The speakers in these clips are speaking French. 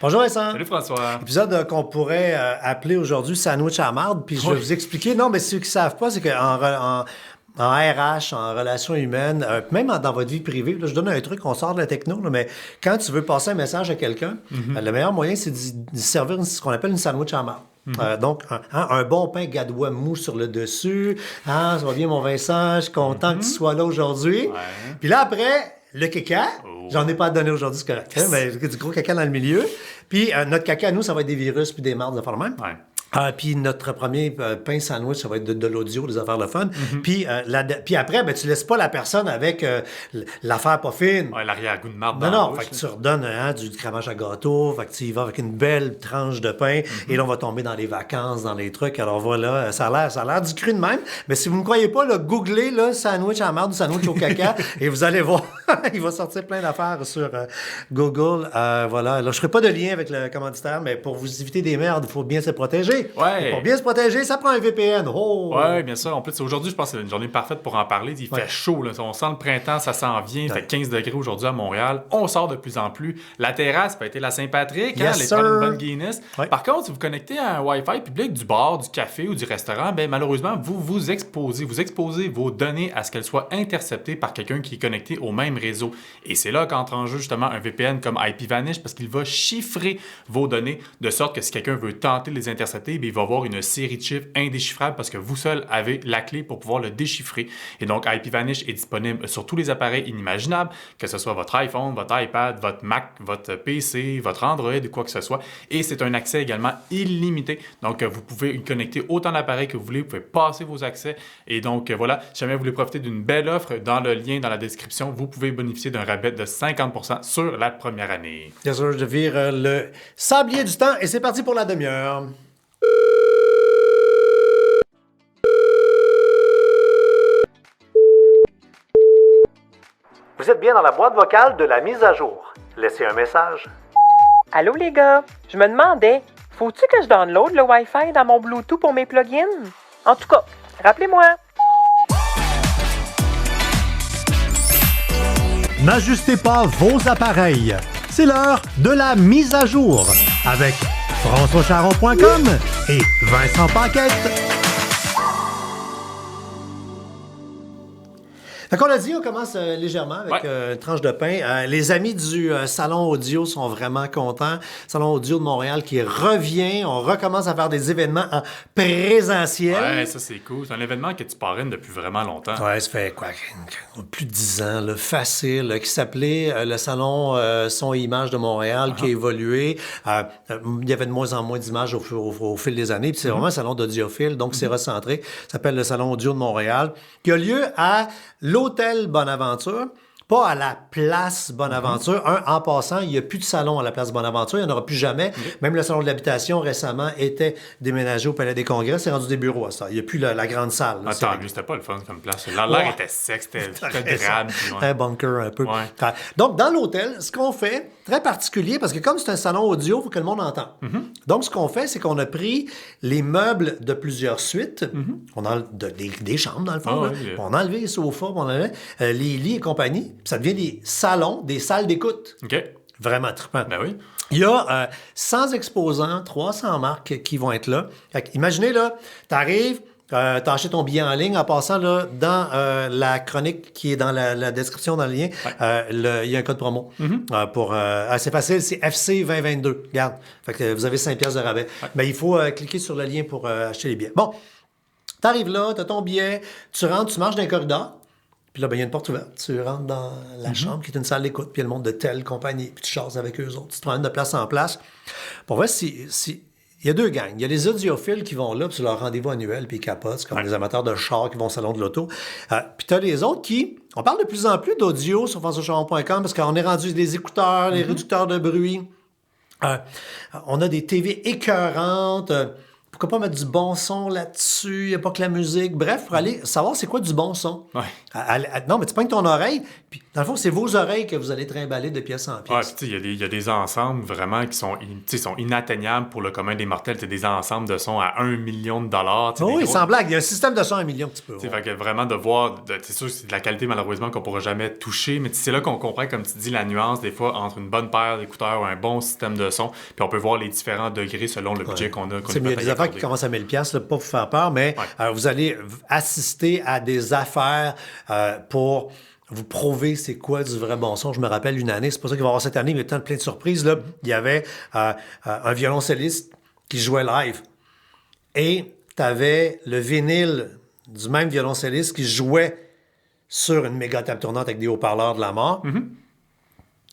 Bonjour Vincent. Salut François. Épisode qu'on pourrait appeler aujourd'hui sandwich à marde, puis je vais vous expliquer. Non, mais ceux qui ne savent pas, c'est en RH, en relations humaines, même dans votre vie privée, là, je donne un truc, on sort de la techno, là, mais quand tu veux passer un message à quelqu'un, le meilleur moyen, c'est de servir ce qu'on appelle une sandwich à marde. Donc, un bon pain gadois mou sur le dessus. Ça va bien, mon Vincent, je suis content que tu sois là aujourd'hui. Ouais. Puis là, après, le caca. J'en ai pas à te donner aujourd'hui, c'est correct. Mais du gros caca dans le milieu. Puis notre caca, nous, ça va être des virus puis des mardes, des affaires de même. Ouais. Puis notre premier pain sandwich, ça va être de l'audio, des affaires de fun. Puis après, ben, tu laisses pas la personne avec l'affaire pas fine. Ouais, l'arrière-goût de marde Non, dans la non, bouche, fait que tu redonnes du cramage à gâteau, fait que tu y vas avec une belle tranche de pain, et là, on va tomber dans les vacances, dans les trucs. Alors voilà, ça a l'air du cru de même, mais si vous ne me croyez pas, là, googlez là, sandwich à la marde ou sandwich au caca, et vous allez voir, il va sortir plein d'affaires sur Google. Voilà, là, je ferai pas de lien avec le commanditaire, mais pour vous éviter des merdes, il faut bien se protéger. Ouais. Et pour bien se protéger, ça prend un VPN. Oh! Oui, bien sûr. En plus, aujourd'hui, je pense que c'est une journée parfaite pour en parler. Il fait chaud, là. On sent le printemps, ça s'en vient. Il fait 15 degrés aujourd'hui à Montréal. On sort de plus en plus. La terrasse peut être la Saint-Patrick, Yes, les sir. prendre une bonne Guinness. Ouais. Par contre, si vous connectez à un Wi-Fi public du bar, du café ou du restaurant, ben malheureusement, vous exposez vos données à ce qu'elles soient interceptées par quelqu'un qui est connecté au même réseau. Et c'est là qu'entre en jeu justement un VPN comme IPVanish parce qu'il va chiffrer vos données de sorte que si quelqu'un veut tenter de les intercepter, bien, il va avoir une série de chiffres indéchiffrables parce que vous seul avez la clé pour pouvoir le déchiffrer. Et donc, IPVanish est disponible sur tous les appareils inimaginables, que ce soit votre iPhone, votre iPad, votre Mac, votre PC, votre Android ou quoi que ce soit. Et c'est un accès également illimité. Donc, vous pouvez connecter autant d'appareils que vous voulez. Vous pouvez passer vos accès. Et donc, voilà, si jamais vous voulez profiter d'une belle offre, dans le lien dans la description, vous pouvez bénéficier d'un rabais de 50% sur la première année. Bien sûr, je vire le sablier du temps et c'est parti pour la demi-heure. Vous êtes bien dans la boîte vocale de la mise à jour. Laissez un message. Allô les gars, je me demandais, faut-tu que je download le Wi-Fi dans mon Bluetooth pour mes plugins? En tout cas, rappelez-moi. N'ajustez pas vos appareils. C'est l'heure de la mise à jour avec françoischaron.com et Vincent Paquette. Fait qu'on l'a dit, on commence légèrement avec une tranche de pain. Les amis du Salon Audio sont vraiment contents. Salon Audio de Montréal qui revient. On recommence à faire des événements en présentiel. Ouais, ça c'est cool. C'est un événement que tu parraines depuis vraiment longtemps. Ouais, ça fait quoi? Plus de 10 ans, là, facile, qui s'appelait le Salon Son et Images de Montréal, qui a évolué. Il y avait de moins en moins d'images au fil des années. Puis c'est vraiment un salon d'audiophile, donc c'est recentré. Ça s'appelle le Salon Audio de Montréal, qui a lieu à l'Hôtel Bonaventure. Pas à la place Bonaventure. En passant, il n'y a plus de salon à la place Bonaventure. Il n'y en aura plus jamais. Même le salon de l'habitation, récemment, était déménagé au Palais des Congrès. C'est rendu des bureaux à ça. Il n'y a plus la grande salle. Là. Attends, lui, c'était pas le fun comme place. L'air était sec, c'était drabe. Un bunker un peu. Ouais. Donc, dans l'hôtel, ce qu'on fait, très particulier, parce que comme c'est un salon audio, il faut que le monde entende. Donc, ce qu'on fait, c'est qu'on a pris les meubles de plusieurs suites. On a des chambres, dans le fond. Ah, là. oui. On a enlevé les sofas, on a enlevé les lits et compagnie. Puis ça devient des salons, des salles d'écoute. OK. Vraiment trippant. Ben oui. Il y a 100 exposants, 300 marques qui vont être là. Fait que, imaginez, là, t'arrives, t'as acheté ton billet en ligne. En passant, là, dans la chronique qui est dans la description, dans le lien, il y a un code promo. C'est facile, c'est FC 2022. Regarde. Fait que vous avez 5 piastres de rabais. Mais il faut cliquer sur le lien pour acheter les billets. Bon, t'arrives là, t'as ton billet, tu rentres, tu marches dans un corridor. Puis là, ben, il y a une porte ouverte. Tu rentres dans la chambre qui est une salle d'écoute, puis il y a le monde de telle compagnie, puis tu chasses avec eux autres. Tu te promènes de place en place. Pour voir il y a deux gangs. Il y a les audiophiles qui vont là, puis c'est leur rendez-vous annuel, puis ils capotent. C'est comme les amateurs de chars qui vont au salon de l'auto. Puis tu as les autres qui... On parle de plus en plus d'audio sur françoischaron.com parce qu'on est rendu des écouteurs, les réducteurs de bruit. On a des TV écœurantes. Pourquoi pas mettre du bon son là-dessus? Il n'y a pas que la musique. Bref, pour aller savoir c'est quoi du bon son. Ouais. Non, mais tu pognes ton oreille, puis Dans le fond, c'est vos oreilles que vous allez trimballer de pièce en Ouais, pièce. puis il y a des ensembles vraiment qui sont, sont inatteignables pour le commun des mortels. T'sais, des ensembles de sons à 1 million de dollars. Oh oui, sans blague. Il y a un système de son à 1 million que tu peux. Fait que vraiment de voir, c'est sûr que c'est de la qualité malheureusement qu'on pourra jamais toucher, mais c'est là qu'on comprend, comme tu dis, la nuance des fois entre une bonne paire d'écouteurs ou un bon système de son, puis on peut voir les différents degrés selon le budget qu'on a. Il y a des affaires qui commencent à 1000$, là, pas vous faire peur, mais vous allez assister à des affaires pour vous prouver c'est quoi du vrai bon son. Je me rappelle une année, c'est pas ça qu'il va y avoir cette année, mais il y a plein de surprises. Là. Il y avait un violoncelliste qui jouait live et tu avais le vinyle du même violoncelliste qui jouait sur une méga table tournante avec des haut-parleurs de la mort.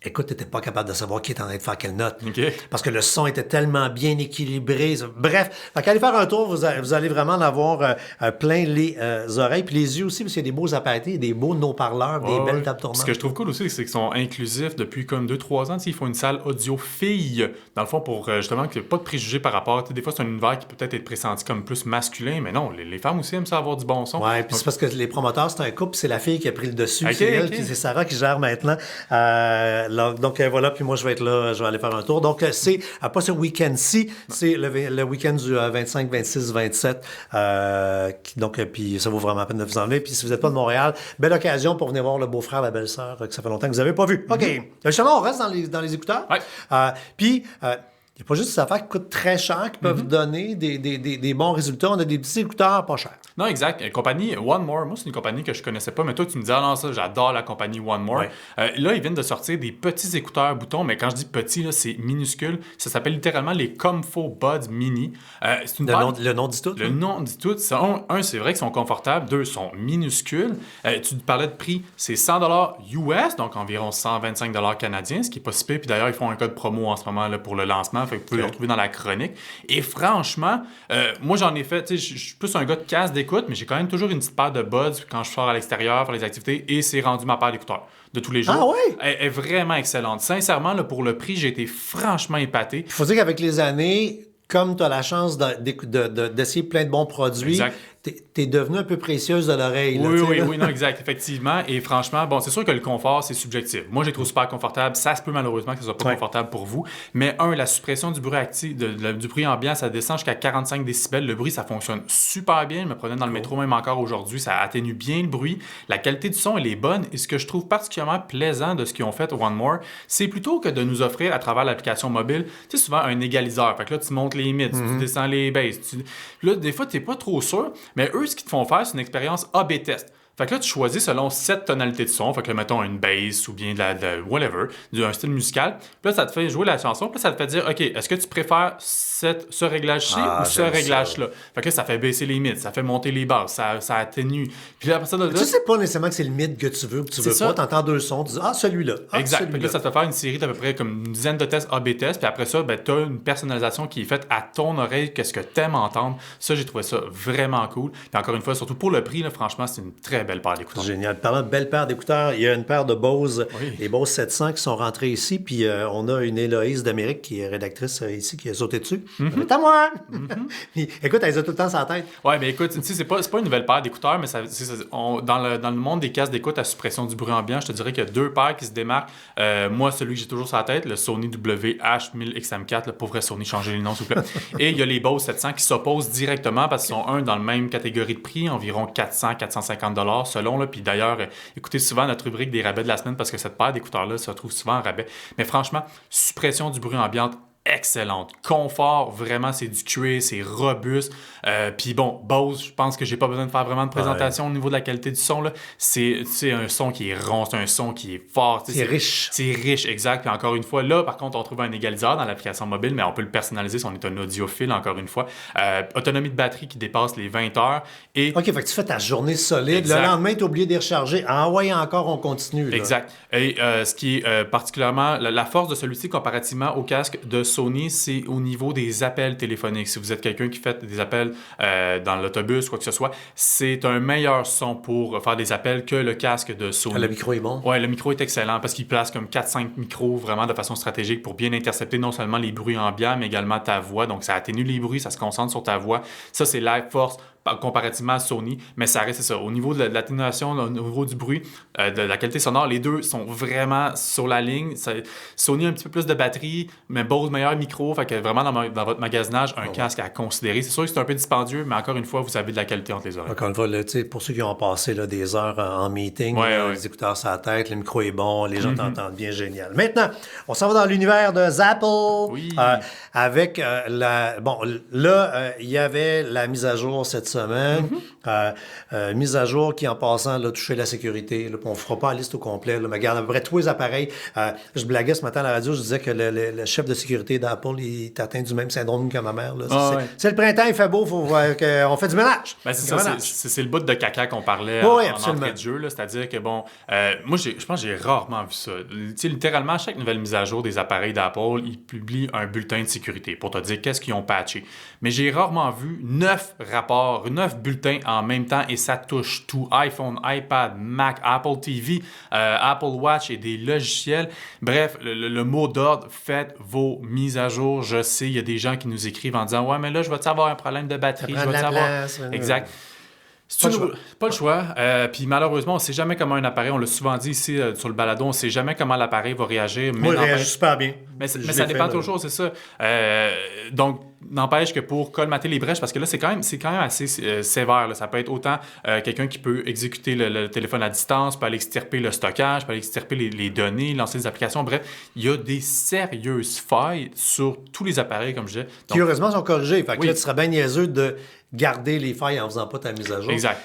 Écoute, tu n'étais pas capable de savoir qui était en train de faire quelle note. Okay. Parce que le son était tellement bien équilibré. Bref, allez faire un tour, vous allez vraiment en avoir plein les oreilles, puis les yeux aussi, parce qu'il y a des beaux appareils, des beaux haut-parleurs, des belles tables tournantes. Ce que je trouve cool aussi, c'est qu'ils sont inclusifs depuis comme 2-3 ans. Ils font une salle audio-fille, dans le fond, pour justement qu'il n'y ait pas de préjugés par rapport. Des fois, c'est un univers qui peut peut-être être pressenti comme plus masculin, mais non, les femmes aussi aiment ça avoir du bon son. Oui, puis c'est parce que les promoteurs, c'est un couple, c'est la fille qui a pris le dessus. Okay, c'est elle, puis c'est Sarah qui gère maintenant. Donc voilà, puis moi je vais être là, je vais aller faire un tour. Donc c'est pas ce week-end-ci, c'est le week-end du 25, 26, 27. Donc puis ça vaut vraiment la peine de vous emmener. Puis si vous n'êtes pas de Montréal, belle occasion pour venir voir le beau-frère, la belle-sœur, que ça fait longtemps que vous n'avez pas vu. OK. Justement, on reste dans les écouteurs. Ouais. Puis il n'y a pas juste des affaires qui coûtent très cher, qui peuvent donner des bons résultats. On a des petits écouteurs pas chers. Non, exact. La compagnie One More, moi, c'est une compagnie que je connaissais pas, mais toi, tu me dis, ah non, ça, j'adore la compagnie One More. Ouais. Là, ils viennent de sortir des petits écouteurs boutons, mais quand je dis petits, là, c'est minuscule. Ça s'appelle littéralement les Comfo Buds Mini. C'est une Le nom dit tout. Le nom dit tout. Un, c'est vrai qu'ils sont confortables. Deux, sont minuscules. Tu te parlais de prix, c'est 100$ US, donc environ 125$ canadiens, ce qui est pas si pire. Puis d'ailleurs, ils font un code promo en ce moment là, pour le lancement, fait que vous pouvez le retrouver dans la chronique. Et franchement, moi, j'en ai fait, tu sais, je suis plus un gars de casque d'écoute, mais j'ai quand même toujours une petite paire de buds quand je sors à l'extérieur faire les activités et c'est rendu ma paire d'écouteurs de tous les jours. Ah ouais? Elle est vraiment excellente. Sincèrement, là, pour le prix, j'ai été franchement épaté. Il faut dire qu'avec les années, comme tu as la chance d'essayer plein de bons produits, t'es devenu un peu précieuse de l'oreille. Oui, non, exact, effectivement. Et franchement, bon, c'est sûr que le confort, c'est subjectif. Moi, je les trouve super confortables. Ça se peut malheureusement que ce soit pas confortable pour vous. Mais la suppression du bruit actif, du bruit ambiant, ça descend jusqu'à 45 décibels. Le bruit, ça fonctionne super bien. Je me prenais dans le métro même encore aujourd'hui. Ça atténue bien le bruit. La qualité du son, elle est bonne. Et ce que je trouve particulièrement plaisant de ce qu'ils ont fait One More, c'est plutôt que de nous offrir à travers l'application mobile, tu sais, souvent un égaliseur. Fait que là, tu montes les mids, tu descends les basses. Là, des fois, t'es pas trop sûr. Mais eux, ce qu'ils te font faire, c'est une expérience A/B test. Fait que là, tu choisis selon 7 tonalités de son. Fait que là, mettons une bass ou bien de whatever, un style musical. Puis là, ça te fait jouer la chanson. Puis là, ça te fait dire, OK, est-ce que tu préfères ce réglage-ci ou ce réglage-là? Fait que là, ça fait baisser les mids, ça fait monter les basses, ça atténue. Puis là, après ça, Tu sais pas nécessairement que c'est le mid que tu veux ou que tu veux pas. T'entends deux sons, tu dis, celui-là. Exact. Celui-là. Fait que là, ça te fait faire une série d'à peu près comme une dizaine de tests A/B tests. Puis après ça, ben, tu as une personnalisation qui est faite à ton oreille, qu'est-ce que tu aimes entendre. Ça, j'ai trouvé ça vraiment cool. Puis encore une fois, surtout pour le prix, là, franchement, c'est une très belle paire d'écouteurs. Génial. Parlant de belle paire d'écouteurs, il y a une paire de Bose, les Bose 700 qui sont rentrés ici, puis on a une Héloïse d'Amérique qui est rédactrice ici, qui a sauté dessus. C'est à moi! Puis, écoute, elle a tout le temps sa tête. Ouais, mais écoute, tu sais, c'est pas une nouvelle paire d'écouteurs, mais dans le monde des casques d'écoute à suppression du bruit ambiant, je te dirais qu'il y a deux paires qui se démarquent. Moi, celui que j'ai toujours sur la tête, le Sony WH-1000XM4, le pauvre Sony, changez les noms, s'il vous plaît. Et il y a les Bose 700 qui s'opposent directement parce qu'ils sont dans la même catégorie de prix, environ 400-450$ selon. Là. Puis d'ailleurs, écoutez souvent notre rubrique des rabais de la semaine parce que cette paire d'écouteurs-là se retrouve souvent en rabais. Mais franchement, suppression du bruit ambiant, excellente. Confort, vraiment, c'est du cuir, c'est robuste. Puis bon, Bose, je pense que j'ai pas besoin de faire vraiment de présentation au niveau de la qualité du son. Là. C'est un son qui est rond, c'est un son qui est fort. C'est riche. C'est riche, exact. Puis encore une fois, là, par contre, on trouve un égaliseur dans l'application mobile, mais on peut le personnaliser si on est un audiophile, encore une fois. Autonomie de batterie qui dépasse les 20 heures. Et... OK, fait que tu fais ta journée solide. Exact. Le lendemain, tu as oublié de les recharger. Ah ouais, encore, on continue. Là. Exact. Et ce qui est particulièrement... La force de celui-ci, comparativement au casque de Sony, c'est au niveau des appels téléphoniques. Si vous êtes quelqu'un qui fait des appels dans l'autobus, quoi que ce soit, c'est un meilleur son pour faire des appels que le casque de Sony. Le micro est bon? Oui, le micro est excellent parce qu'il place comme 4-5 micros vraiment de façon stratégique pour bien intercepter non seulement les bruits ambiants, mais également ta voix. Donc, ça atténue les bruits, ça se concentre sur ta voix. Ça, c'est la force comparativement à Sony, mais ça reste ça. Au niveau de l'atténuation, au niveau du bruit, de la qualité sonore, les deux sont vraiment sur la ligne. Sony a un petit peu plus de batterie, mais Bose meilleur micro, fait que vraiment dans votre magasinage, un casque à considérer. C'est sûr que c'est un peu dispendieux, mais encore une fois, vous avez de la qualité entre les oreilles. Encore une fois, là, pour ceux qui ont passé là, des heures en meeting, les écouteurs sur la tête, le micro est bon, les gens t'entendent bien, génial. Maintenant, on s'en va dans l'univers de Zapple. Oui. Avec Bon, là, il y avait la mise à jour cette semaine. Mise à jour qui, en passant, là, touchait la sécurité. Là, on ne fera pas la liste au complet. Là, mais regarde, à peu près tous les appareils. Je blaguais ce matin à la radio, je disais que le chef de sécurité d'Apple, il est atteint du même syndrome que ma mère. Là. C'est le printemps, il fait beau, il faut voir qu'on fait du ménage. Ben, c'est le bout de caca qu'on parlait en entrée de jeu. Là, c'est-à-dire que, bon, moi, je pense que j'ai rarement vu ça. Littéralement, à chaque nouvelle mise à jour des appareils d'Apple, ils publient un bulletin de sécurité pour te dire qu'est-ce qu'ils ont patché. Mais j'ai rarement vu 9 rapports, 9 bulletins en même temps et ça touche tout. iPhone, iPad, Mac, Apple TV, Apple Watch et des logiciels. Bref, le mot d'ordre, faites vos mises à jour. Je sais, il y a des gens qui nous écrivent en disant « Ouais, mais là, je vais-tu avoir un problème de batterie? Je vais-tu avoir... » Exact. Pas le choix. Puis malheureusement, on ne sait jamais comment un appareil, on l'a souvent dit ici sur le balado, on ne sait jamais comment l'appareil va réagir. Moi, il réagit super bien. Mais ça dépend toujours, c'est ça. Donc, n'empêche que pour colmater les brèches, parce que là, c'est quand même assez sévère. Là. Ça peut être autant quelqu'un qui peut exécuter le téléphone à distance, peut aller extirper le stockage, peut aller extirper les données, lancer des applications. Bref, il y a des sérieuses failles sur tous les appareils, comme je disais. Qui, heureusement, sont corrigés. Fait que là, tu serais bien niaiseux de garder les failles en faisant pas ta mise à jour. Exact.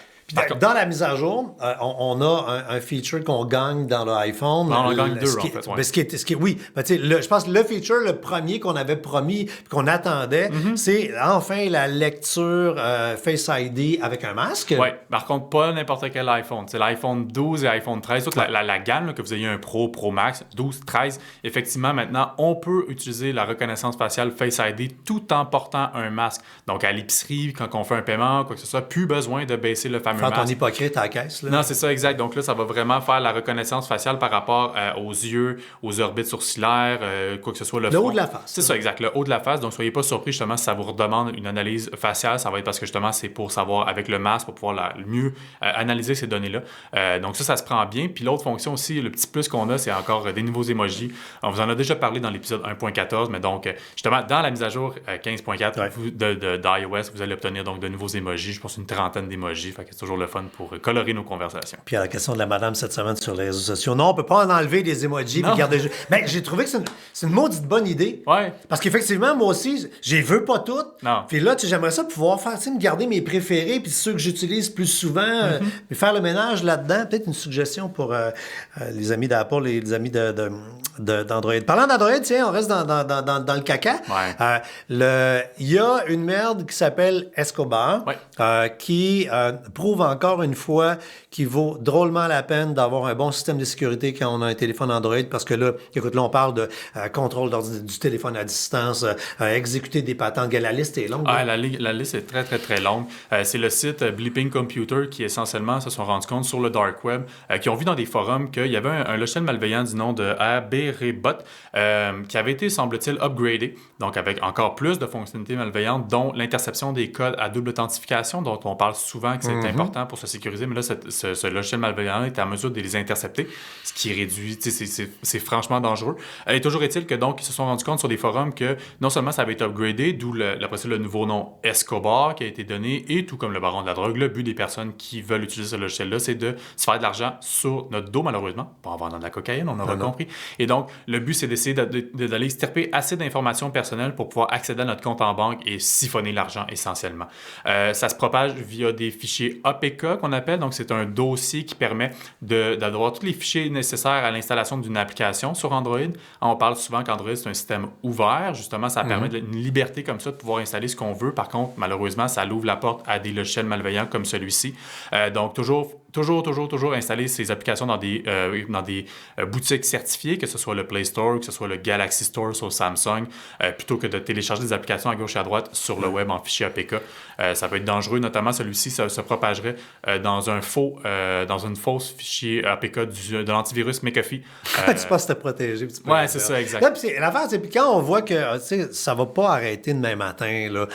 Dans la mise à jour, on a un feature qu'on gagne dans l'iPhone. On en gagne deux, en fait. Ouais. Oui, je pense que le feature, le premier qu'on avait promis, qu'on attendait, c'est enfin la lecture Face ID avec un masque. Oui, par contre, pas n'importe quel iPhone. C'est l'iPhone 12 et l'iPhone 13. Toute la gamme, là, que vous ayez un Pro, Pro Max, 12, 13. Effectivement, maintenant, on peut utiliser la reconnaissance faciale Face ID tout en portant un masque. Donc, à l'épicerie, quand on fait un paiement, quoi que ce soit, plus besoin de baisser le fameux Faire ton hypocrite à la caisse. Là. Non, c'est ça, exact. Donc là, ça va vraiment faire la reconnaissance faciale par rapport aux yeux, aux orbites sourcilières, quoi que ce soit. Le haut de la face. C'est ça, exact. Le haut de la face. Donc, soyez pas surpris, justement, si ça vous redemande une analyse faciale. Ça va être parce que, justement, c'est pour savoir, avec le masque, pour pouvoir mieux analyser ces données-là. Donc ça se prend bien. Puis l'autre fonction aussi, le petit plus qu'on a, c'est encore des nouveaux emojis. On vous en a déjà parlé dans l'épisode 1.14, mais donc, justement, dans la mise à jour 15.4 d'iOS, vous allez obtenir donc de nouveaux emojis. Je pense une trentaine d'emojis. Fait que c'est toujours le fun pour colorer nos conversations. Puis à la question de la madame cette semaine sur les réseaux sociaux, non, on peut pas en enlever des emojis puis garder... Ben, j'ai trouvé que c'est une maudite bonne idée. Ouais. Parce qu'effectivement, moi aussi, j'y veux pas toutes. Non. Puis là, j'aimerais ça pouvoir faire, me garder mes préférés puis ceux que j'utilise plus souvent, puis faire le ménage là-dedans. Peut-être une suggestion pour les amis d'Apple et les amis d'Android. Parlant d'Android, tiens, on reste dans le caca. Ouais. Il y a une merde qui s'appelle Escobar, qui prouve encore une fois qu'il vaut drôlement la peine d'avoir un bon système de sécurité quand on a un téléphone Android, parce que là, écoute, là, on parle de contrôle du téléphone à distance, exécuter des patentes. La liste est longue. Ah, la liste est très, très, très longue. C'est le site Bleeping Computer qui, essentiellement, se sont rendus compte sur le dark web, qui ont vu dans des forums qu'il y avait un logiciel malveillant du nom de Aberebot qui avait été, semble-t-il, upgradé, donc avec encore plus de fonctionnalités malveillantes, dont l'interception des codes à double authentification, dont on parle souvent que c'est important pour se sécuriser, mais là, ce logiciel malveillant est en mesure de les intercepter, ce qui réduit, c'est franchement dangereux. Et toujours est-il que donc, ils se sont rendus compte sur des forums que non seulement ça avait été upgradé, d'où le nouveau nom Escobar qui a été donné, et tout comme le baron de la drogue, le but des personnes qui veulent utiliser ce logiciel-là, c'est de se faire de l'argent sur notre dos, malheureusement, pas en vendant de la cocaïne, on aura compris. Et donc, le but, c'est d'essayer d'aller extirper assez d'informations personnelles pour pouvoir accéder à notre compte en banque et siphonner l'argent, essentiellement. Ça se propage via des fichiers APK qu'on appelle, donc c'est un dossier qui permet d'avoir tous les fichiers nécessaires à l'installation d'une application sur Android. On parle souvent qu'Android, c'est un système ouvert, justement, ça permet une liberté comme ça de pouvoir installer ce qu'on veut. Par contre, malheureusement, ça ouvre la porte à des logiciels malveillants comme celui-ci. Donc, toujours installer ces applications dans des boutiques certifiées, que ce soit le Play Store, que ce soit le Galaxy Store sur Samsung, plutôt que de télécharger des applications à gauche et à droite sur le web en fichier APK. Ça peut être dangereux, notamment celui-ci se propagerait dans une fausse fichier APK de l'antivirus McAfee. Tu penses te protéger. Ouais, c'est ça, exact. L'affaire, c'est quand on voit que ça va pas arrêter demain matin, là.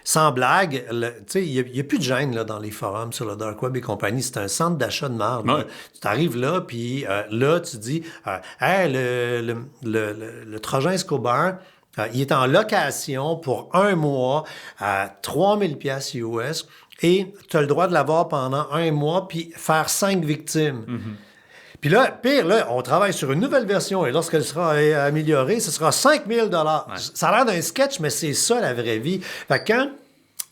sans blague, il n'y a plus de gêne là, dans les forums sur le Dark Web et compagnie. C'est un centre d'achat de marde. Ouais. Tu arrives là, puis là, tu dis hey, le Trojan Escobar, il est en location pour 1 mois à 3000 pièces US et tu as le droit de l'avoir pendant 1 mois puis faire 5 victimes. Puis là, pire, là, on travaille sur une nouvelle version et lorsqu'elle sera améliorée, ce sera 5000 $. Ça a l'air d'un sketch, mais c'est ça la vraie vie. Fait que quand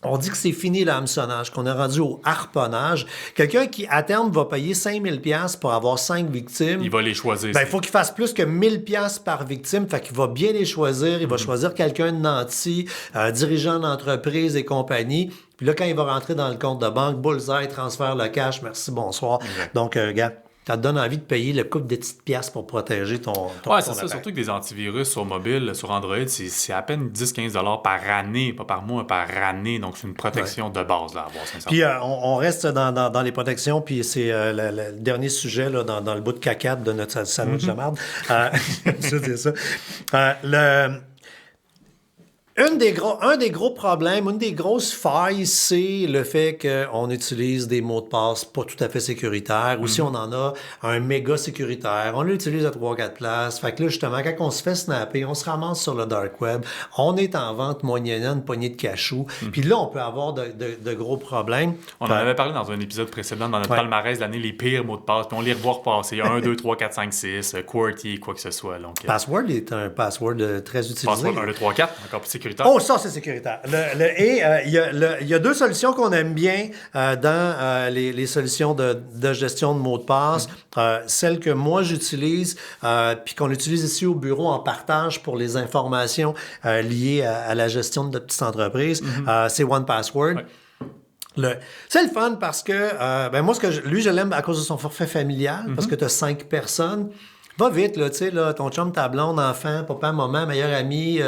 on dit que c'est fini l'hameçonnage, qu'on est rendu au harponnage, quelqu'un qui, à terme, va payer 5000 $ pour avoir 5 victimes... Il va les choisir. Ben, il faut qu'il fasse plus que 1000 $ par victime. Fait qu'il va bien les choisir. Il va choisir quelqu'un de nanti, dirigeant d'entreprise et compagnie. Puis là, quand il va rentrer dans le compte de banque, bullseye, transfert le cash, merci, bonsoir. Exact. Donc, regarde, ça te donne envie de payer le couple de petites pièces pour protéger ton Ouais, c'est ça. appareil. Surtout que des antivirus sur mobile, sur Android, c'est à peine 10-15 $ par année, pas par mois, par année. Donc, c'est une protection de base là, à avoir, sincèrement. Puis on reste dans les protections, puis c'est le dernier sujet là, dans le bout de caca de notre sandwich de merde. Ça, c'est ça. Un des gros problèmes, une des grosses failles, c'est le fait qu'on utilise des mots de passe pas tout à fait sécuritaires. Ou si on en a un méga sécuritaire, on l'utilise à 3-4 places. Fait que là, justement, quand on se fait snapper, on se ramasse sur le dark web, on est en vente moyennant une poignée de cachou. Puis là, on peut avoir de gros problèmes. On en avait parlé dans un épisode précédent, dans notre palmarès de l'année, les pires mots de passe. Puis on les revoit repasser. 1, 2, 3, 4, 5, 6, QWERTY, quoi que ce soit. Donc, Password est un password très utilisé. Password 1, 2, 3, 4, encore plus sécuritaire. Oh, ça, c'est sécuritaire. Il y a 2 solutions qu'on aime bien dans les solutions de gestion de mots de passe. Celle que moi, j'utilise, puis qu'on utilise ici au bureau en partage pour les informations liées à la gestion de notre petite entreprise, c'est 1Password. Ouais. C'est le fun parce que, moi, lui, je l'aime à cause de son forfait familial, parce que tu as 5 personnes. Va vite, là, tu sais, là, ton chum, ta blonde, enfant, papa, maman, meilleur ami,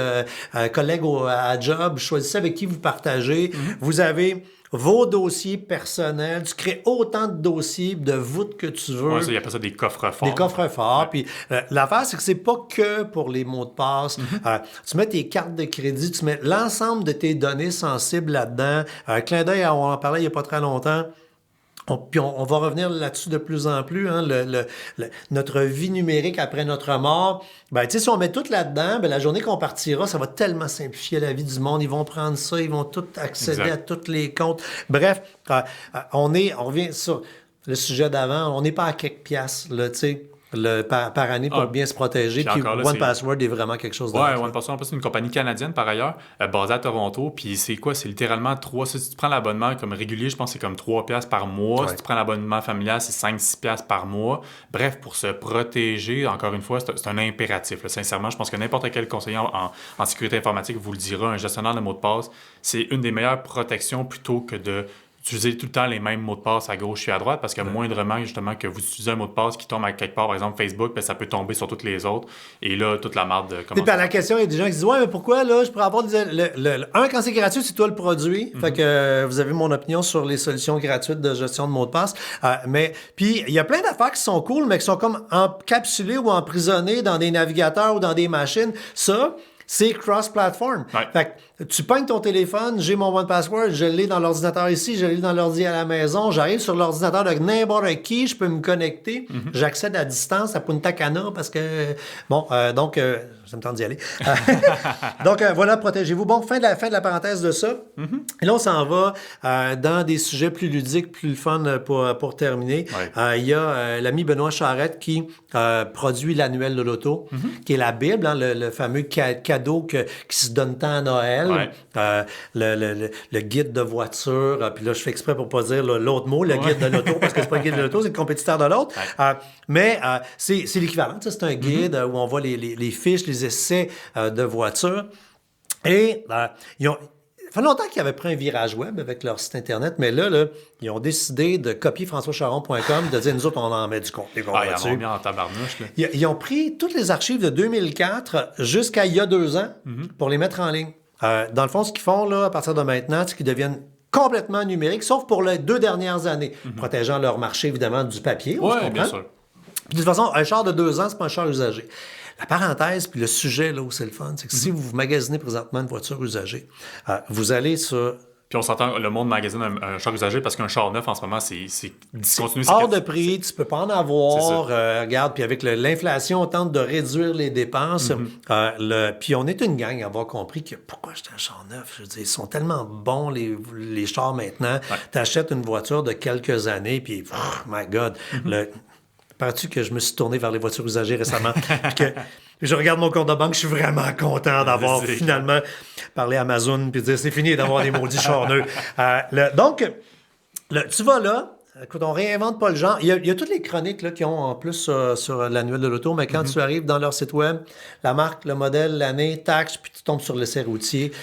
collègue à job, choisissez avec qui vous partagez. Vous avez vos dossiers personnels. Tu crées autant de dossiers de voûtes que tu veux. Ouais, ça, il appelle ça des coffres forts. Des coffres forts. Puis l'affaire, c'est que c'est pas que pour les mots de passe. Tu mets tes cartes de crédit, tu mets l'ensemble de tes données sensibles là-dedans. Clin d'œil, on en parlait il y a pas très longtemps. Puis on va revenir là-dessus de plus en plus, hein, notre vie numérique après notre mort. Ben, tu sais, si on met tout là-dedans, ben, la journée qu'on partira, ça va tellement simplifier la vie du monde. Ils vont prendre ça, ils vont tout accéder à tous les comptes. Bref, on revient sur le sujet d'avant, on n'est pas à quelques piastres, là, tu sais. Par année pour bien se protéger. Puis 1Password est vraiment quelque chose de... Ouais, 1Password, en plus, c'est une compagnie canadienne, par ailleurs, basée à Toronto. Puis c'est quoi? C'est littéralement 3... Si tu prends l'abonnement comme régulier, je pense que c'est comme 3 $ par mois. Ouais. Si tu prends l'abonnement familial, c'est 5-6 $ par mois. Bref, pour se protéger, encore une fois, c'est un impératif. Là. Sincèrement, je pense que n'importe quel conseiller en sécurité informatique vous le dira, un gestionnaire de mots de passe, c'est une des meilleures protections plutôt que de... utiliser tout le temps les mêmes mots de passe à gauche et à droite parce que moindrement, justement, que vous utilisez un mot de passe qui tombe à quelque part, par exemple Facebook, ben, ça peut tomber sur toutes les autres. Et là, toute la marde Et puis à la question, il y a des gens qui disent « Ouais, mais pourquoi, là, je pourrais avoir... quand c'est gratuit, c'est toi le produit. Fait que vous avez mon opinion sur les solutions gratuites de gestion de mots de passe. Puis il y a plein d'affaires qui sont cool, mais qui sont comme encapsulées ou emprisonnées dans des navigateurs ou dans des machines. Ça... c'est cross-platform. Ouais. Fait que tu pognes ton téléphone, j'ai mon 1Password, je l'ai dans l'ordinateur ici, je l'ai dans l'ordi à la maison, j'arrive sur l'ordinateur de n'importe qui, je peux me connecter, j'accède à distance à Punta Cana parce que... Bon, donc, ça me tente d'y aller. Donc, voilà, protégez-vous. Bon, fin de la parenthèse de ça. Et là, on s'en va dans des sujets plus ludiques, plus fun pour terminer. Il y a l'ami Benoît Charette qui produit l'annuel de l'auto, qui est la Bible, hein, le fameux cadeau qui se donne tant à Noël. Ouais. Le guide de voiture. Puis là, je fais exprès pour pas dire l'autre mot, le guide de l'auto, parce que c'est pas le guide de l'auto, c'est le compétiteur de l'autre. Mais c'est l'équivalent. C'est un guide où on voit les fiches, les essais de voiture. Et ça fait longtemps qu'ils avaient pris un virage web avec leur site Internet, mais là, ils ont décidé de copier françoischaron.com, de dire, nous autres, on en met du contenu. Ils en ont mis en tabarnouche. Là. Ils ont pris toutes les archives de 2004 jusqu'à il y a 2 ans pour les mettre en ligne. Dans le fond, ce qu'ils font là, à partir de maintenant, c'est qu'ils deviennent complètement numériques, sauf pour les 2 dernières années, protégeant leur marché, évidemment, du papier. Oui, bien sûr. Puis, de toute façon, un char de 2 ans, c'est pas un char usagé. La parenthèse, puis le sujet, là où c'est le fun, c'est que si vous magasinez présentement une voiture usagée, vous allez sur... Puis on s'entend, le monde magasine un char usagé parce qu'un char neuf, en ce moment, c'est discontinu. Hors de prix, tu peux pas en avoir. Regarde, puis avec l'inflation, on tente de réduire les dépenses. Puis on est une gang à avoir compris que pourquoi acheter un char neuf? Je veux dire, ils sont tellement bons, les chars maintenant. Tu achètes une voiture de quelques années, puis, my God, Parais-tu que je me suis tourné vers les voitures usagées récemment? Puis que je regarde mon compte de banque, je suis vraiment content d'avoir finalement parlé à Amazon puis de dire c'est fini d'avoir des maudits charneux. Donc, tu vas là. Écoute, on réinvente pas le genre. Il y a toutes les chroniques là, qui ont en plus sur l'annuel de l'auto, mais quand tu arrives dans leur site web, la marque, le modèle, l'année, taxe, puis tu tombes sur l'essai routier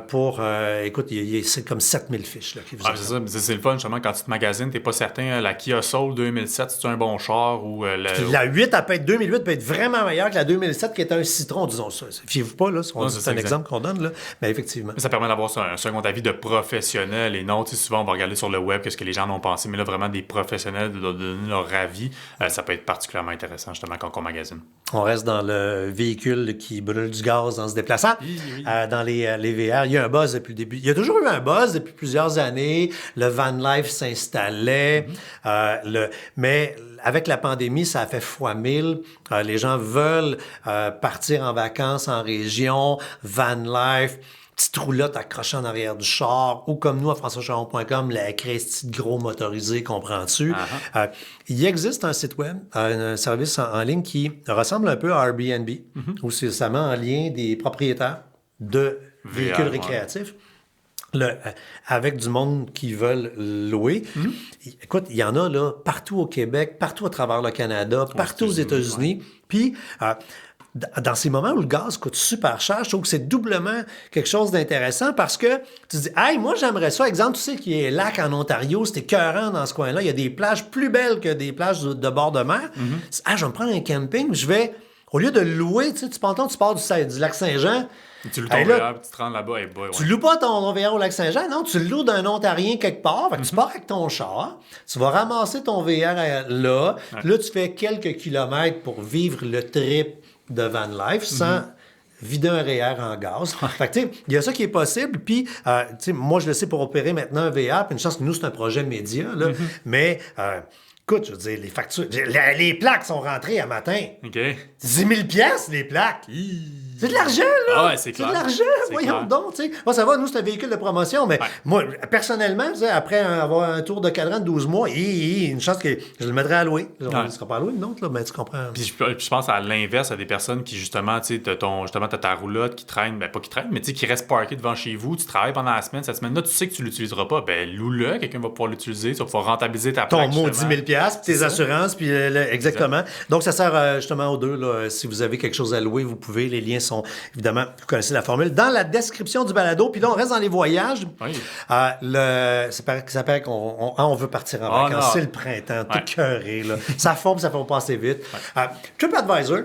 pour... écoute, c'est comme 7000 fiches là, qui vous c'est le fun, justement, quand tu te magasines, t'es pas certain, la Kia Soul 2007, c'est un bon char ou... La 8, elle peut être 2008, peut être vraiment meilleure que la 2007 qui est un Citron, disons ça. Fiez-vous pas, là, c'est un exemple qu'on donne, là, mais effectivement. Mais ça permet d'avoir un second avis de professionnel et non, tu sais, souvent on va regarder sur le web qu'est-ce que les gens en ont pensé, mais là, vraiment des professionnels de donner leur avis, ça peut être particulièrement intéressant justement quand on magasine. On reste dans le véhicule qui brûle du gaz en se déplaçant. Oui. Dans les VR, il y a un buzz depuis le début. Il y a toujours eu un buzz depuis plusieurs années. Le van life s'installait. Mais avec la pandémie, ça a fait fois 1000. Les gens veulent partir en vacances en région, van life, petite roulotte accrochée en arrière du char, ou comme nous, à françoischaron.com, la petite gros motorisé, comprends-tu? Il existe un site web, un service en ligne qui ressemble un peu à Airbnb, où c'est seulement en lien des propriétaires de véhicules récréatifs. Avec du monde qui veulent louer. Écoute, il y en a là partout au Québec, partout à travers le Canada, partout aux États-Unis. Puis, dans ces moments où le gaz coûte super cher, je trouve que c'est doublement quelque chose d'intéressant parce que tu te dis, hey, moi, j'aimerais ça. Exemple, tu sais qu'il y a un lac en Ontario, c'est écœurant dans ce coin-là. Il y a des plages plus belles que des plages de bord de mer. Je vais me prendre un camping, je vais, au lieu de louer, tu pars du lac Saint-Jean. Tu loues ton VR, tu te rends là-bas. Tu loues pas ton VR au lac Saint-Jean, non, tu le loues d'un Ontarien quelque part. Fait que tu pars avec ton char, tu vas ramasser ton VR là. Là, tu fais quelques kilomètres pour vivre le trip de van life sans vider un REER en gaz. Fait que, tu sais, il y a ça qui est possible. Puis, tu sais, moi, je le sais pour opérer maintenant un VR. Puis une chance que nous, c'est un projet média, là. Mais, écoute, je veux dire, les factures... Les plaques sont rentrées à matin. OK. 10 000 piastres, les plaques. C'est de l'argent, là! Ah ouais, c'est clair. C'est de l'argent, voyons donc, tu sais. Moi, ça va, nous, c'est un véhicule de promotion, mais moi, personnellement, tu sais, après avoir un tour de cadran de 12 mois, une chance que je le mettrais à louer. On ne sera pas à louer, une autre, là, mais tu comprends. Puis je pense à l'inverse, à des personnes qui, justement, tu sais, t'as ta roulotte qui traîne, ben pas qui traîne, mais tu sais, qui reste parkée devant chez vous, tu travailles pendant la semaine, cette semaine-là, tu sais que tu l'utiliseras pas, ben loue-le, quelqu'un va pouvoir l'utiliser, tu vas pouvoir rentabiliser ta plaque. Ton mot 10 000 puis tes assurances, puis exactement. Donc, ça sert justement aux deux, là. Si vous avez quelque chose à louer, vous pouvez. Les liens sont, évidemment, vous connaissez la formule, dans la description du balado. Puis là, on reste dans les voyages. Oui. Ça paraît qu'on veut partir en vacances. C'est le printemps, tout cœuré, là. Ça forme, ça fait passer vite. TripAdvisor,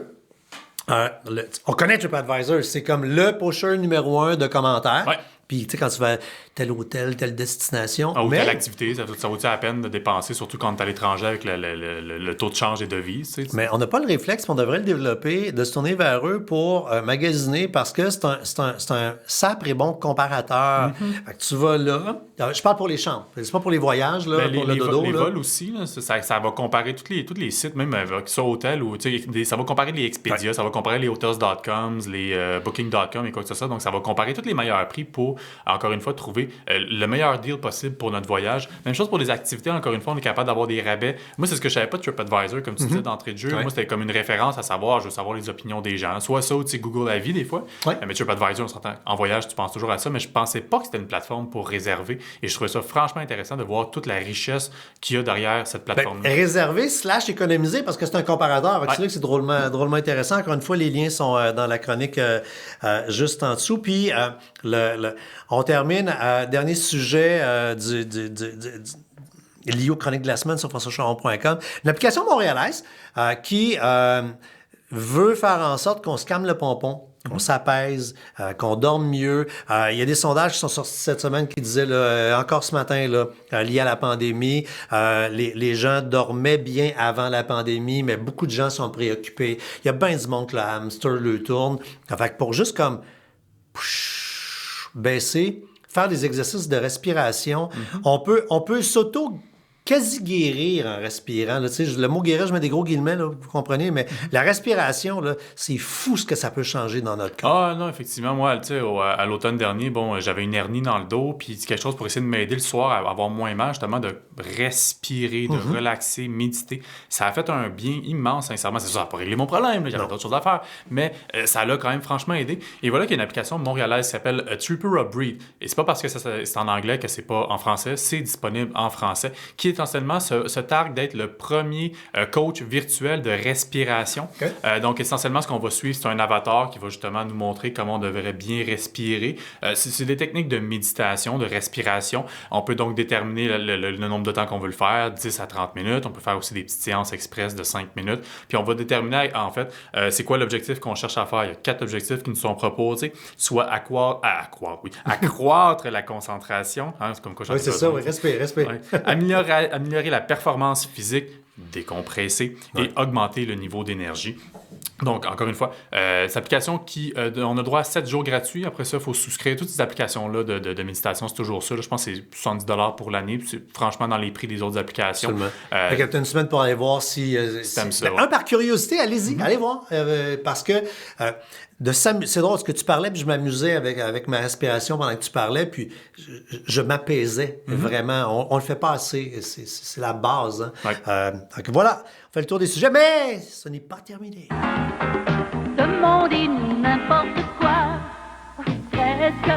on connaît TripAdvisor, c'est comme le pusher numéro 1 de commentaires. Ouais. Puis, tu sais, quand tu vas à tel hôtel, telle destination. Ou telle activité, ça vaut-il la peine de dépenser, surtout quand tu es à l'étranger avec le taux de change des devises. Tu sais. Mais on n'a pas le réflexe, on devrait le développer, de se tourner vers eux pour magasiner parce que c'est un sacré et bon comparateur. Fait que tu vas là. Je parle pour les chambres. C'est pas pour les voyages, là, pour le dodo. Les vols aussi, là, ça va comparer tous les sites, même que ce soit hôtel ou ça va comparer les Expedia, ça va comparer les hotels.com, les booking.com et quoi que ce soit. Donc, ça va comparer tous les meilleurs prix pour, encore une fois, trouver le meilleur deal possible pour notre voyage. Même chose pour les activités, encore une fois, on est capable d'avoir des rabais. Moi, c'est ce que je savais pas de TripAdvisor, comme tu disais d'entrée de jeu. Ouais. Moi, c'était comme une référence à savoir, je veux savoir les opinions des gens. Soit ça ou Google Avis, des fois. Ouais. Mais TripAdvisor, on s'entend, en voyage, tu penses toujours à ça, mais je pensais pas que c'était une plateforme pour réserver. Et je trouvais ça franchement intéressant de voir toute la richesse qu'il y a derrière cette plateforme-là. Réserver / économiser, parce que c'est un comparateur. C'est là que c'est drôlement intéressant. Encore une fois, les liens sont dans la chronique juste en dessous. Puis, on termine dernier sujet lié aux chroniques de la semaine sur françoischaron.com. L'application montréalaise qui veut faire en sorte qu'on se calme le pompon qu'on s'apaise, qu'on dorme mieux. Il y a des sondages qui sont sortis cette semaine qui disaient, là, encore ce matin, là, lié à la pandémie, les gens dormaient bien avant la pandémie, mais beaucoup de gens sont préoccupés. Il y a bien du monde que le hamster le tourne. Fait que pour juste comme baisser, faire des exercices de respiration, on peut s'auto quasi-guérir en respirant. Là, le mot guérir, je mets des gros guillemets, là, vous comprenez, mais la respiration, là, c'est fou ce que ça peut changer dans notre corps. Ah non, effectivement, moi, tu sais, à l'automne dernier, bon, j'avais une hernie dans le dos, puis quelque chose pour essayer de m'aider le soir à avoir moins mal, justement, de respirer, de relaxer, méditer. Ça a fait un bien immense, sincèrement. C'est sûr, ça n'a pas réglé mon problème, j'avais d'autres choses à faire, mais ça l'a quand même franchement aidé. Et voilà qu'il y a une application montréalaise qui s'appelle Tripper of Breathe. Et c'est pas parce que c'est en anglais que c'est pas en français, c'est disponible en français, qui essentiellement se targue d'être le premier coach virtuel de respiration. Okay. Donc, essentiellement, ce qu'on va suivre, c'est un avatar qui va justement nous montrer comment on devrait bien respirer. C'est des techniques de méditation, de respiration. On peut donc déterminer le nombre de temps qu'on veut le faire, 10 à 30 minutes. On peut faire aussi des petites séances express de 5 minutes. Puis, on va déterminer, en fait, c'est quoi l'objectif qu'on cherche à faire. Il y a 4 objectifs qui nous sont proposés, soit accroître la concentration. Hein, c'est comme quoi, oui, c'est ça, oui, respire. Ouais. Améliorer la performance physique, décompresser et augmenter le niveau d'énergie. Donc, encore une fois, cette application on a droit à 7 jours gratuits. Après ça, il faut souscrire. Toutes ces applications-là de méditation, c'est toujours ça. Là, je pense que c'est 70$ pour l'année. C'est franchement dans les prix des autres applications. Fait que tu as une semaine pour aller voir si... par curiosité, allez-y, allez voir. Parce que... c'est drôle, ce que tu parlais, puis je m'amusais avec ma respiration pendant que tu parlais, puis je m'apaisais vraiment. On le fait pas assez. C'est la base. Hein? Ouais. Donc voilà, on fait le tour des sujets, mais ce n'est pas terminé. Demandez n'importe quoi, presque.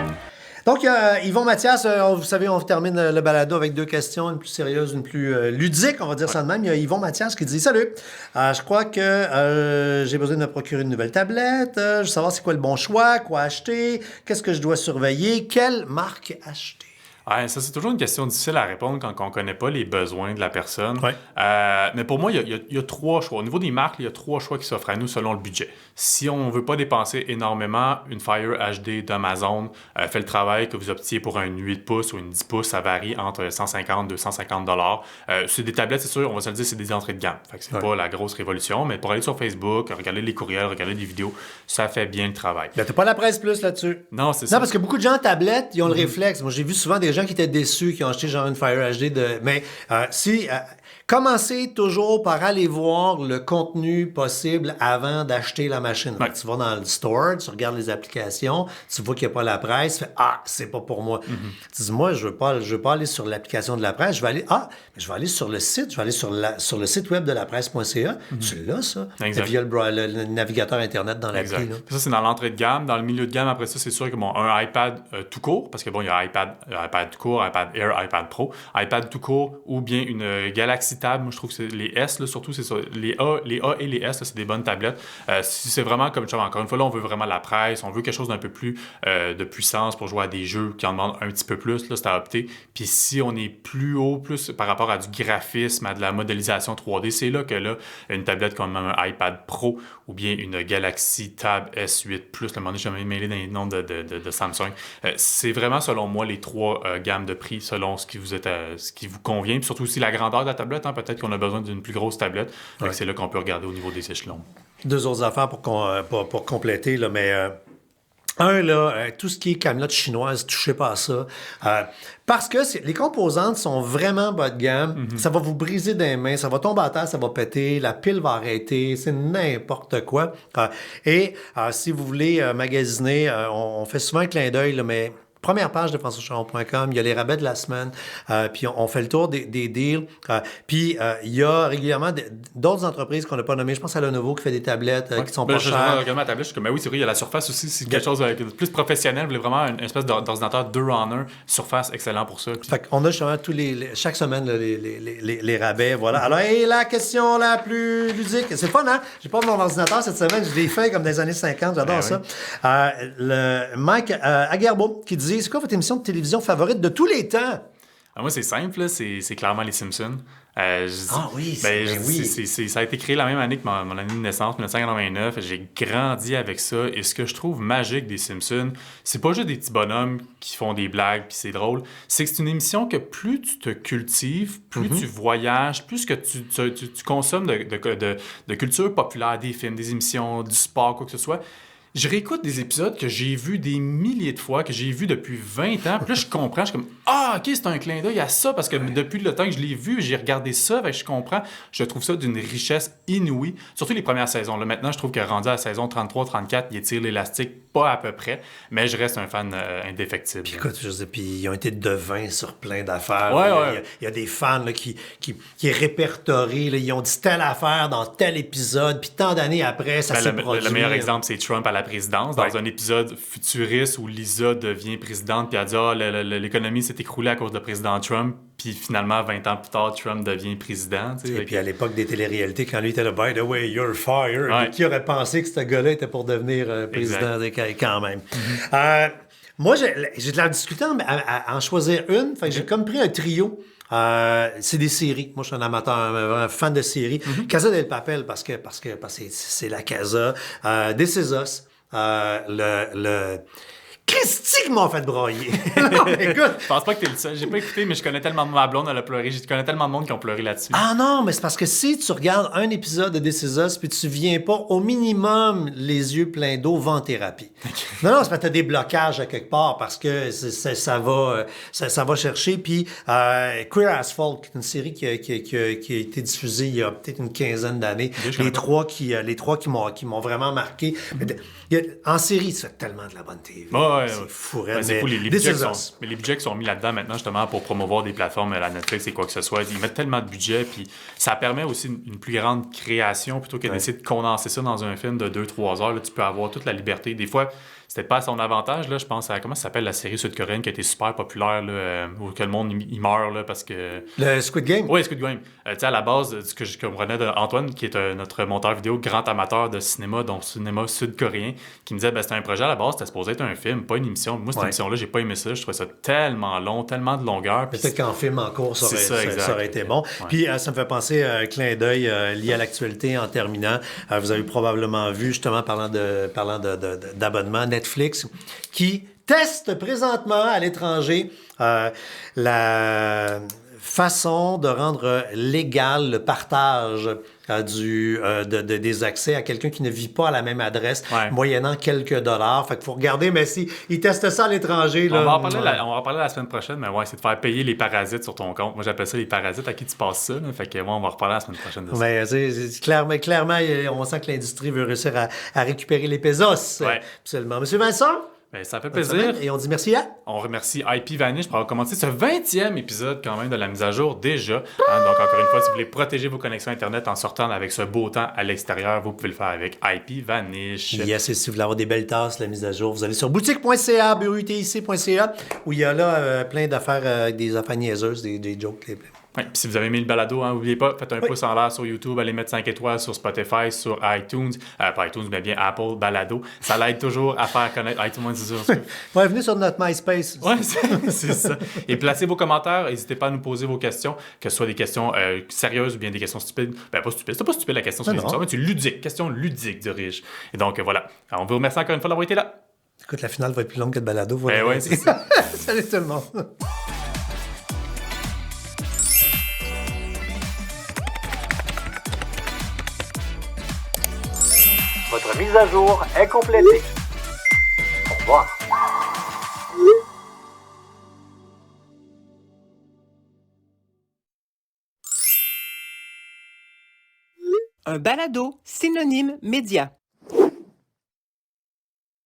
Donc, Yvon Mathias, vous savez, on termine le balado avec 2 questions, une plus sérieuse, une plus ludique, on va dire ça de même. Il y a Yvon Mathias qui dit « Salut, je crois que j'ai besoin de me procurer une nouvelle tablette. Je veux savoir c'est quoi le bon choix, quoi acheter, qu'est-ce que je dois surveiller, quelle marque acheter? » Ouais, ça, c'est toujours une question difficile à répondre quand on ne connaît pas les besoins de la personne. Ouais. Mais pour moi, il y a 3 choix. Au niveau des marques, il y a 3 choix qui s'offrent à nous selon le budget. Si on ne veut pas dépenser énormément, une Fire HD d'Amazon fait le travail que vous optiez pour un 8 pouces ou une 10 pouces. Ça varie entre 150 et 250$. C'est des tablettes, c'est sûr, on va se le dire, c'est des entrées de gamme. Fait que c'est pas la grosse révolution, mais pour aller sur Facebook, regarder les courriels, regarder des vidéos, ça fait bien le travail. Tu n'as pas la presse plus là-dessus. Non, c'est ça. Non, parce que beaucoup de gens en tablette, ils ont le réflexe. Moi, j'ai vu souvent des gens qui étaient déçus, qui ont acheté genre une Fire HD mais commencez toujours par aller voir le contenu possible avant d'acheter la machine. Ouais. Tu vas dans le store, tu regardes les applications, tu vois qu'il n'y a pas la presse, tu fais « Ah, c'est pas pour moi. Tu dis « Moi, je veux pas aller sur l'application de la presse, je vais aller sur le site, je vais aller sur le site web de la presse.ca. Tu l'as, ça, via le navigateur Internet dans l'appli. Ça, c'est dans l'entrée de gamme. Dans le milieu de gamme, après ça, c'est sûr que un iPad tout court, parce que il y a iPad tout court, iPad Air, iPad Pro, iPad tout court, ou bien une Galaxy Tab. Moi, je trouve que c'est les S, là, surtout, c'est ça. Les A et les S, là, c'est des bonnes tablettes. Si c'est vraiment comme encore une fois, là, on veut vraiment la presse, on veut quelque chose d'un peu plus de puissance pour jouer à des jeux qui en demandent un petit peu plus, là, c'est à opter. Puis si on est plus haut, plus par rapport à du graphisme, à de la modélisation 3D, c'est là que là, une tablette comme un iPad Pro ou bien une Galaxy Tab S8 Plus, le moment donné, je vais mêler dans les noms de Samsung. C'est vraiment, selon moi, les 3 gammes de prix selon ce qui vous convient. Puis surtout aussi la grandeur de la tablette. Hein, peut-être qu'on a besoin d'une plus grosse tablette. Ouais. C'est là qu'on peut regarder au niveau des échelons. 2 autres affaires pour compléter, là, mais... tout ce qui est camelote chinoise, touchez pas à ça. Parce que les composantes sont vraiment bas de gamme. Ça va vous briser des mains, ça va tomber à terre, ça va péter, la pile va arrêter, c'est n'importe quoi. Si vous voulez magasiner, on fait souvent un clin d'œil, là, mais... Première page de françoischaron.com, il y a les rabais de la semaine, puis on fait le tour des deals. Puis il y a régulièrement d'autres entreprises qu'on n'a pas nommées. Je pense à Lenovo qui fait des tablettes qui sont pas chères. Je regarde ma tablette, je suis comme, oui, c'est vrai, il y a la Surface aussi, c'est quelque chose de plus professionnel. Vous voulez vraiment une espèce d'ordinateur 2 en 1. Surface, excellent pour ça. Puis... Fait qu'on a justement chaque semaine là, les rabais, voilà. Alors, la question la plus ludique, c'est fun, hein? J'ai pas mon ordinateur cette semaine, je l'ai fait comme dans les années 50, j'adore ça. Le Mike Aguerbo qui dit, c'est quoi votre émission de télévision favorite de tous les temps? Moi, c'est simple, là, c'est clairement les Simpsons. Ah oui, ça a été créé la même année que mon année de naissance, 1989. J'ai grandi avec ça. Et ce que je trouve magique des Simpsons, c'est pas juste des petits bonhommes qui font des blagues puis c'est drôle. C'est que c'est une émission que plus tu te cultives, plus tu voyages, plus que tu consommes de culture populaire, des films, des émissions, du sport, quoi que ce soit. Je réécoute des épisodes que j'ai vus des milliers de fois, que j'ai vus depuis 20 ans. Puis là, je comprends. Je suis comme, ah, OK, c'est un clin d'œil à ça, parce que depuis le temps que je l'ai vu, j'ai regardé ça, fait que je comprends. Je trouve ça d'une richesse inouïe. Surtout les premières saisons. Là, maintenant, je trouve que rendu à la saison 33-34, il étire l'élastique pas à peu près, mais je reste un fan indéfectible. Puis écoute, je sais, puis ils ont été devins sur plein d'affaires. Ouais. Il y a des fans là, qui répertorient, là, ils ont dit telle affaire dans tel épisode, puis tant d'années après, ça s'est produit. Le meilleur exemple, c'est Trump à la présidence, dans un épisode futuriste où Lisa devient présidente, puis elle dit « Ah, l'économie s'est écroulée à cause de président Trump », puis finalement, 20 ans plus tard, Trump devient président. Et puis à l'époque des téléréalités, quand lui était là, « By the way, you're fired », qui aurait pensé que ce gars-là était pour devenir président quand même. Moi, j'ai de la discuter en choisir une, fait que j'ai comme pris un trio. C'est des séries. Moi, je suis un amateur, un fan de séries. Casa del Papel, parce que c'est la Casa. This Is Us. Christy qui m'ont fait broyer. Non, écoute. Je pense pas que t'es le seul. J'ai pas écouté, mais je connais tellement de ma blonde, elle a pleuré. Je connais tellement de monde qui ont pleuré là-dessus. Ah non, mais c'est parce que si tu regardes un épisode de This Is Us puis tu viens pas au minimum les yeux pleins d'eau, va en thérapie. Non, c'est parce que t'as des blocages à quelque part parce que ça va chercher. Puis Queer as Folk, qui est une série qui a été diffusée il y a peut-être une quinzaine d'années. Les trois qui m'ont vraiment marqué. En série, ça fait tellement de la bonne TV. C'est fou, c'est fou, les budgets qui sont mis là-dedans maintenant, justement, pour promouvoir des plateformes à la Netflix et quoi que ce soit. Ils mettent tellement de budget, puis ça permet aussi une plus grande création plutôt que d'essayer de condenser ça dans un film de 2-3 heures. Là, tu peux avoir toute la liberté. Des fois, c'était pas à son avantage. Là, je pense à, comment ça s'appelle, la série sud-coréenne qui a été super populaire, là, où que le monde il meurt là, parce que... Le Squid Game? Oui, Squid Game. Tu sais, à la base, ce que je comprenais d'Antoine, qui est notre monteur vidéo, grand amateur de cinéma, donc cinéma sud-coréen, qui me disait, c'était un projet à la base, c'était supposé être un film, pas une émission. Moi, cette émission-là, j'ai pas aimé ça. Je trouvais ça tellement long, tellement de longueur. Peut-être qu'en film en cours, ça aurait été bon. Ouais. Puis, ça me fait penser à un clin d'œil lié à l'actualité en terminant. Vous avez probablement vu, justement, parlant d'abonnement, Netflix, qui teste présentement à l'étranger la façon de rendre légal le partage des accès à quelqu'un qui ne vit pas à la même adresse, moyennant quelques dollars. Fait qu'il faut regarder, mais si ils testent ça à l'étranger... On va en parler la semaine prochaine, mais c'est de faire payer les parasites sur ton compte. Moi, j'appelle ça les parasites à qui tu passes ça. Là. Fait que on va reparler la semaine prochaine de ça. Mais clairement, on sent que l'industrie veut réussir à récupérer les pesos. Absolument. Monsieur Vincent? Ça fait plaisir. Et on dit merci à... On remercie IP Vanish pour avoir commencé ce 20e épisode quand même de la mise à jour déjà. Donc encore une fois, si vous voulez protéger vos connexions Internet en sortant avec ce beau temps à l'extérieur, vous pouvez le faire avec IP Vanish. Yes, et si vous voulez avoir des belles tasses, la mise à jour, vous allez sur boutique.ca, bureautic.ca, où il y a là plein d'affaires avec des affaires niaiseuses, des jokes. Puis si vous avez mis le balado, n'oubliez pas, faites un pouce en l'air sur YouTube, allez mettre 5 étoiles sur Spotify, sur iTunes, pas iTunes, mais bien Apple, balado. Ça l'aide toujours à faire connaître iTunes, c'est sûr. Venez sur notre MySpace. C'est ça. Et placez vos commentaires, n'hésitez pas à nous poser vos questions, que ce soit des questions sérieuses ou bien des questions stupides. Pas stupides, c'est pas stupide la question sur les émissions, mais c'est ludique, question ludique, dirige. Et donc voilà, on vous remercie encore une fois d'avoir été là. Écoute, la finale va être plus longue que le balado. Oui, c'est ça. Salut tout le monde. Votre mise à jour est complétée. Au revoir. Un balado synonyme média.